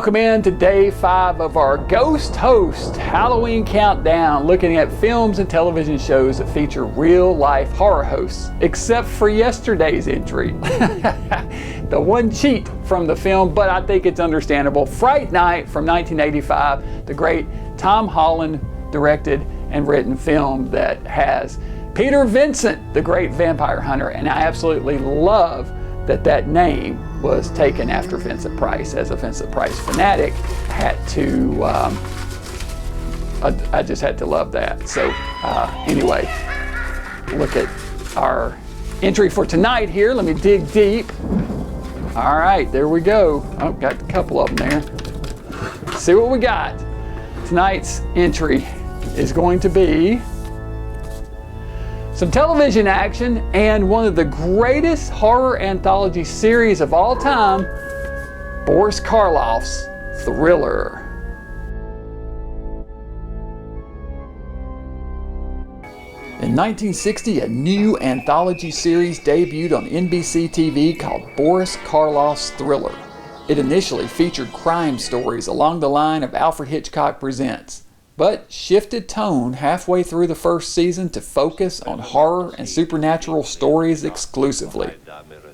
Welcome in to day 5 of our Ghost Host Halloween Countdown, looking at films and television shows that feature real-life horror hosts, except for yesterday's entry. The one cheat from the film, but I think it's understandable. Fright Night from 1985, the great Tom Holland directed and written film that has Peter Vincent, the great vampire hunter, and I absolutely love that name was taken after Vincent Price. As a Vincent Price fanatic, I just had to love that. So anyway, look at our entry for tonight here. Let me dig deep. All right, there we go. Oh, got a couple of them there. Let's see what we got. Tonight's entry is going to be some television action and one of the greatest horror anthology series of all time, Boris Karloff's Thriller. In 1960, a new anthology series debuted on NBC TV called Boris Karloff's Thriller. It initially featured crime stories along the line of Alfred Hitchcock Presents, but shifted tone halfway through the first season to focus on horror and supernatural stories exclusively.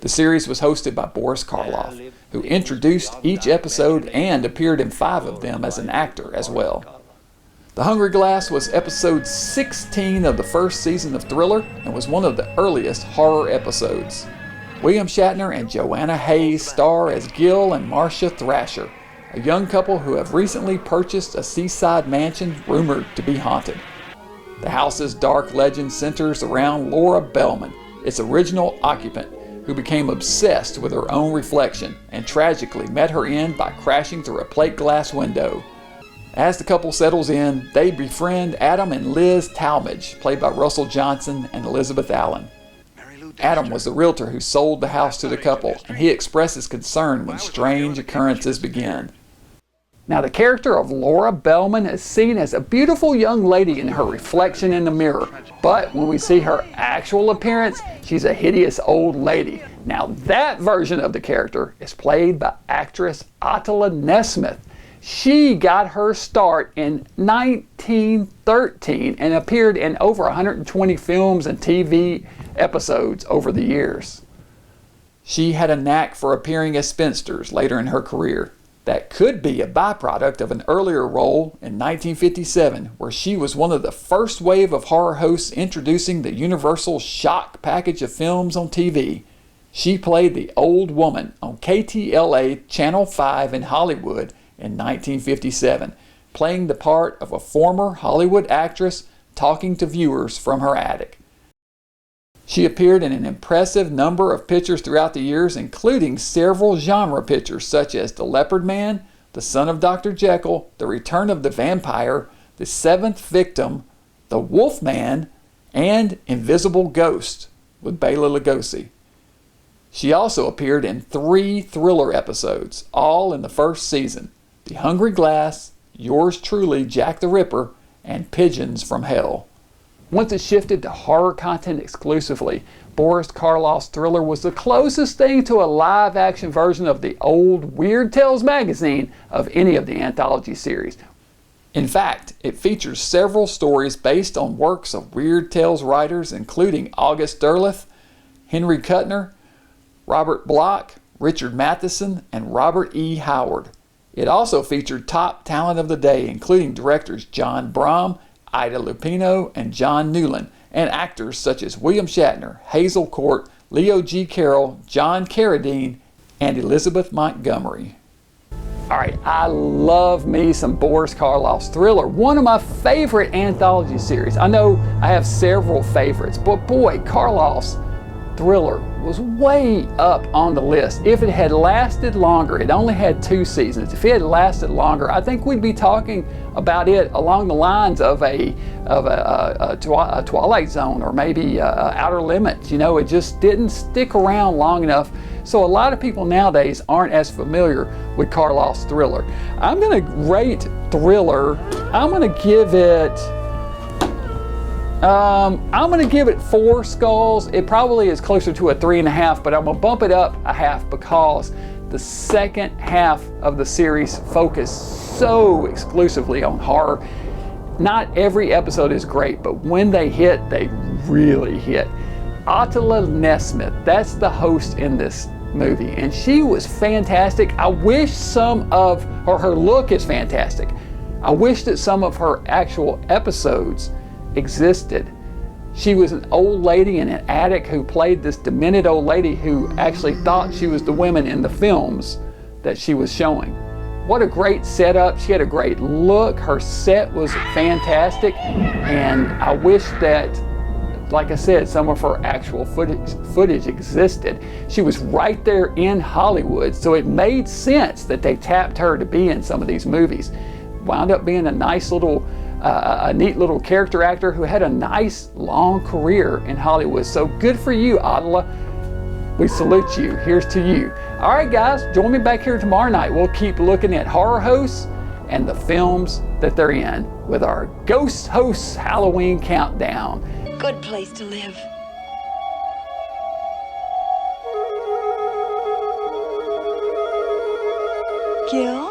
The series was hosted by Boris Karloff, who introduced each episode and appeared in 5 of them as an actor as well. The Hungry Glass was episode 16 of the first season of Thriller and was one of the earliest horror episodes. William Shatner and Joanna Hayes star as Gil and Marcia Thrasher, a young couple who have recently purchased a seaside mansion rumored to be haunted. The house's dark legend centers around Laura Bellman, its original occupant, who became obsessed with her own reflection and tragically met her end by crashing through a plate glass window. As the couple settles in, they befriend Adam and Liz Talmadge, played by Russell Johnson and Elizabeth Allen. Adam was the realtor who sold the house to the couple, and he expresses concern when strange occurrences begin. Now, the character of Laura Bellman is seen as a beautiful young lady in her reflection in the mirror, but when we see her actual appearance, she's a hideous old lady. Now, that version of the character is played by actress Ottola Nesmith. She got her start in 1913 and appeared in over 120 films and TV episodes over the years. She had a knack for appearing as spinsters later in her career. That could be a byproduct of an earlier role in 1957, where she was one of the first wave of horror hosts introducing the Universal Shock package of films on TV. She played the old woman on KTLA Channel 5 in Hollywood in 1957, playing the part of a former Hollywood actress talking to viewers from her attic. She appeared in an impressive number of pictures throughout the years, including several genre pictures such as The Leopard Man, The Son of Dr. Jekyll, The Return of the Vampire, The Seventh Victim, The Wolf Man, and Invisible Ghost with Bela Lugosi. She also appeared in 3 Thriller episodes, all in the first season: The Hungry Glass, Yours Truly, Jack the Ripper, and Pigeons from Hell. Once it shifted to horror content exclusively, Boris Karloff's Thriller was the closest thing to a live-action version of the old Weird Tales magazine of any of the anthology series. In fact, it features several stories based on works of Weird Tales writers including August Derleth, Henry Kuttner, Robert Bloch, Richard Matheson, and Robert E. Howard. It also featured top talent of the day, including directors John Brom, Ida Lupino, and John Newland, and actors such as William Shatner, Hazel Court, Leo G. Carroll, John Carradine, and Elizabeth Montgomery. All right, I love me some Boris Karloff's Thriller, one of my favorite anthology series. I know I have several favorites, but boy, Karloff's Thriller was way up on the list. If it had lasted longer, it only had 2 seasons. If it had lasted longer, I think we'd be talking about it along the lines of a Twilight Zone or maybe Outer Limits. You know, it just didn't stick around long enough. So a lot of people nowadays aren't as familiar with Karloff's Thriller. I'm going to rate Thriller. I'm going to give it 4 skulls. It probably is closer to a 3.5, but I'm gonna bump it up a half because The second half of the series focused so exclusively on horror. Not every episode is great, but when they hit, they really hit. Ottola Nesmith, that's the host in this movie, and she was fantastic. I wish some of her look is fantastic. I wish that some of her actual episodes existed. She was an old lady in an attic who played this demented old lady who actually thought she was the women in the films that she was showing. What a great setup. She had a great look. Her set was fantastic. And I wish that, like I said, some of her actual footage existed. She was right there in Hollywood, so it made sense that they tapped her to be in some of these movies. Wound up being a nice little, a neat little character actor who had a nice long career in Hollywood. So good for you, Atala. We salute you. Here's to you. All right, guys, join me back here tomorrow night. We'll keep looking at horror hosts and the films that they're in with our Ghost Hosts Halloween Countdown. Good place to live. Gil?